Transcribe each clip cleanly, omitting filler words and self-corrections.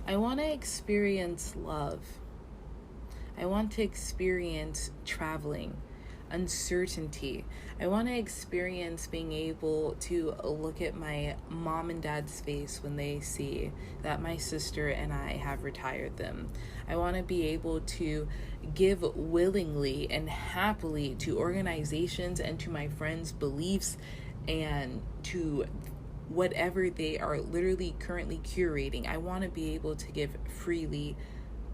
I want to experience love. I want to experience traveling, uncertainty. I want to experience being able to look at my mom and dad's face when they see that my sister and I have retired them. I want to be able to give willingly and happily to organizations and to my friends' beliefs and to whatever they are literally currently curating. I want to be able to give freely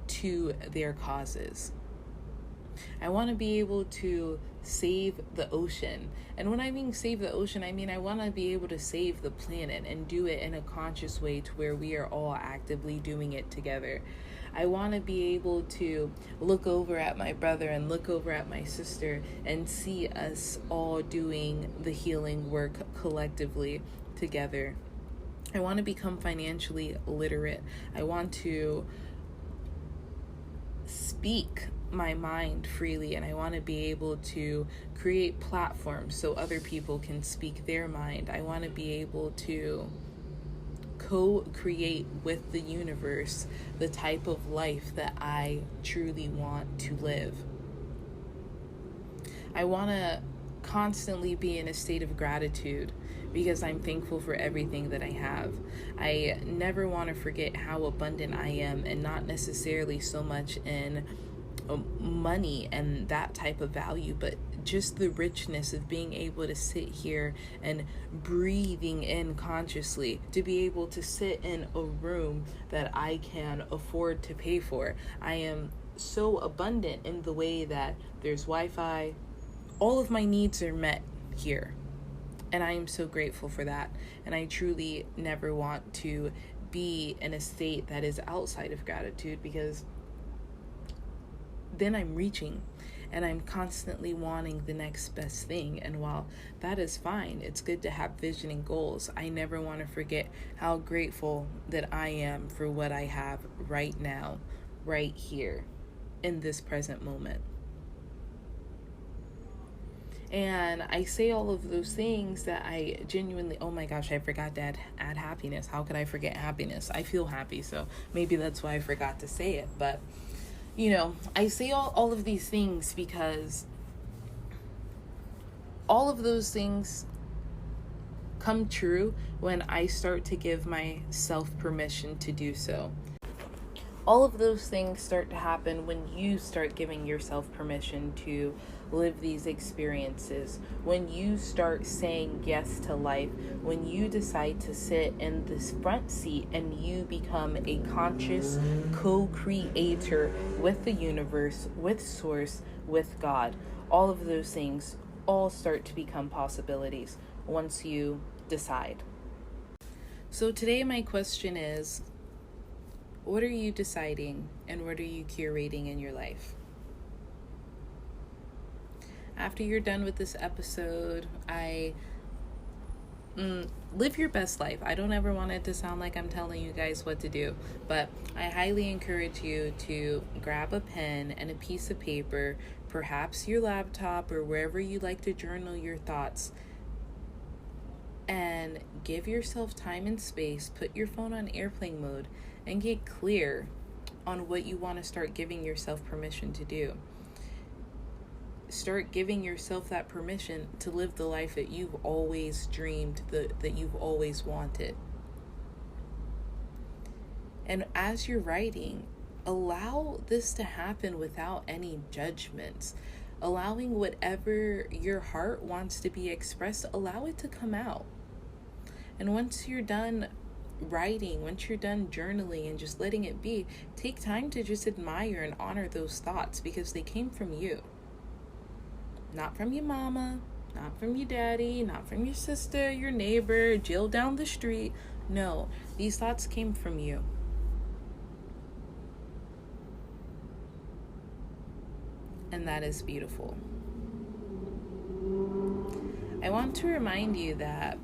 to their causes. I want to be able to save the ocean. And when I mean save the ocean, I mean I want to be able to save the planet and do it in a conscious way to where we are all actively doing it together. I want to be able to look over at my brother and look over at my sister and see us all doing the healing work collectively together. I want to become financially literate. I want to speak my mind freely, and I want to be able to create platforms so other people can speak their mind. I want to be able to co-create with the universe the type of life that I truly want to live. I want to constantly be in a state of gratitude because I'm thankful for everything that I have. I never want to forget how abundant I am, and not necessarily so much in money and that type of value, but just the richness of being able to sit here and breathing in consciously, to be able to sit in a room that I can afford to pay for. I am so abundant in the way that there's Wi-Fi. All of my needs are met here. And I am so grateful for that. And I truly never want to be in a state that is outside of gratitude, because then I'm reaching and I'm constantly wanting the next best thing. And while that is fine, it's good to have vision and goals, I never want to forget how grateful that I am for what I have right now, right here, in this present moment. And I say all of those things that I genuinely, oh my gosh, I forgot to add happiness. How could I forget happiness? I feel happy, so maybe that's why I forgot to say it. But, I say all of these things because all of those things come true when I start to give myself permission to do so. All of those things start to happen when you start giving yourself permission to live these experiences, when you start saying yes to life, when you decide to sit in this front seat and you become a conscious co-creator with the universe, with source, with God. All of those things all start to become possibilities once you decide. So today my question is, what are you deciding and what are you curating in your life? After you're done with this episode, live your best life. I don't ever want it to sound like I'm telling you guys what to do, but I highly encourage you to grab a pen and a piece of paper, perhaps your laptop or wherever you like to journal your thoughts, and give yourself time and space. Put your phone on airplane mode and get clear on what you want to start giving yourself permission to do. Start giving yourself that permission to live the life that you've always dreamed, that you've always wanted. And as you're writing, allow this to happen without any judgments. Allowing whatever your heart wants to be expressed, allow it to come out. And once you're done writing, once you're done journaling and just letting it be, take time to just admire and honor those thoughts, because they came from you. Not from your mama, not from your daddy, not from your sister, your neighbor, Jill down the street. No, these thoughts came from you. And that is beautiful. I want to remind you that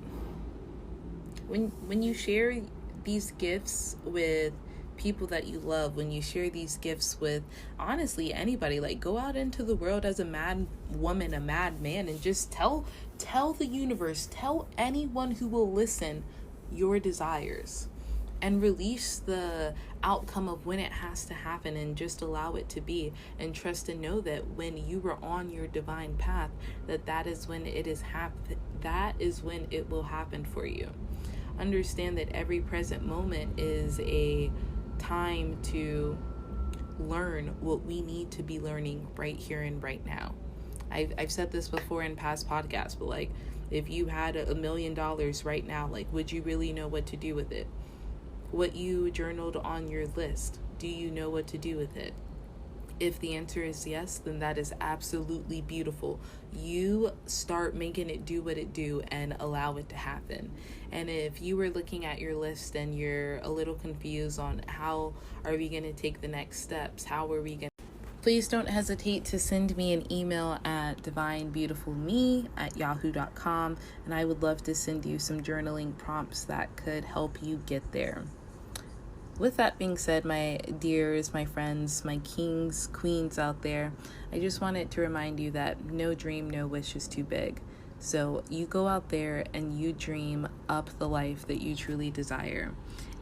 when you share these gifts with people that you love, when you share these gifts with, honestly, anybody, like, go out into the world as a mad woman, a mad man, and just tell the universe, tell anyone who will listen your desires. and release the outcome of when it has to happen, and just allow it to be, and trust and know that when you were on your divine path, that is when that is when it will happen for you. Understand that every present moment is a time to learn what we need to be learning right here and right now. I've said this before in past podcasts, but like, if you had $1 million right now, like, would you really know what to do with it? What you journaled on your list, do you know what to do with it? If the answer is yes, then that is absolutely beautiful. You start making it do what it do and allow it to happen. And if you were looking at your list and you're a little confused on how are we going to take the next steps, how are we going to, please don't hesitate to send me an email at divinebeautifulme@yahoo.com, and I would love to send you some journaling prompts that could help you get there. With that being said, my dears, my friends, my kings, queens out there, I just wanted to remind you that no dream, no wish is too big. So you go out there and you dream up the life that you truly desire.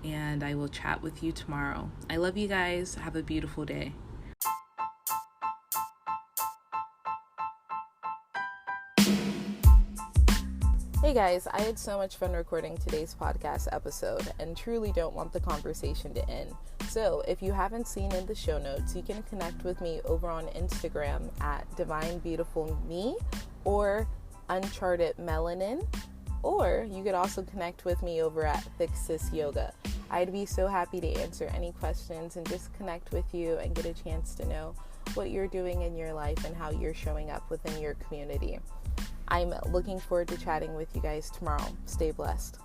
And I will chat with you tomorrow. I love you guys. Have a beautiful day. Hey guys, I had so much fun recording today's podcast episode and truly don't want the conversation to end. So if you haven't seen in the show notes, you can connect with me over on Instagram at divinebeautifulme or Uncharted Melanin, or you could also connect with me over at Fixis Yoga. I'd be so happy to answer any questions and just connect with you and get a chance to know what you're doing in your life and how you're showing up within your community. I'm looking forward to chatting with you guys tomorrow. Stay blessed.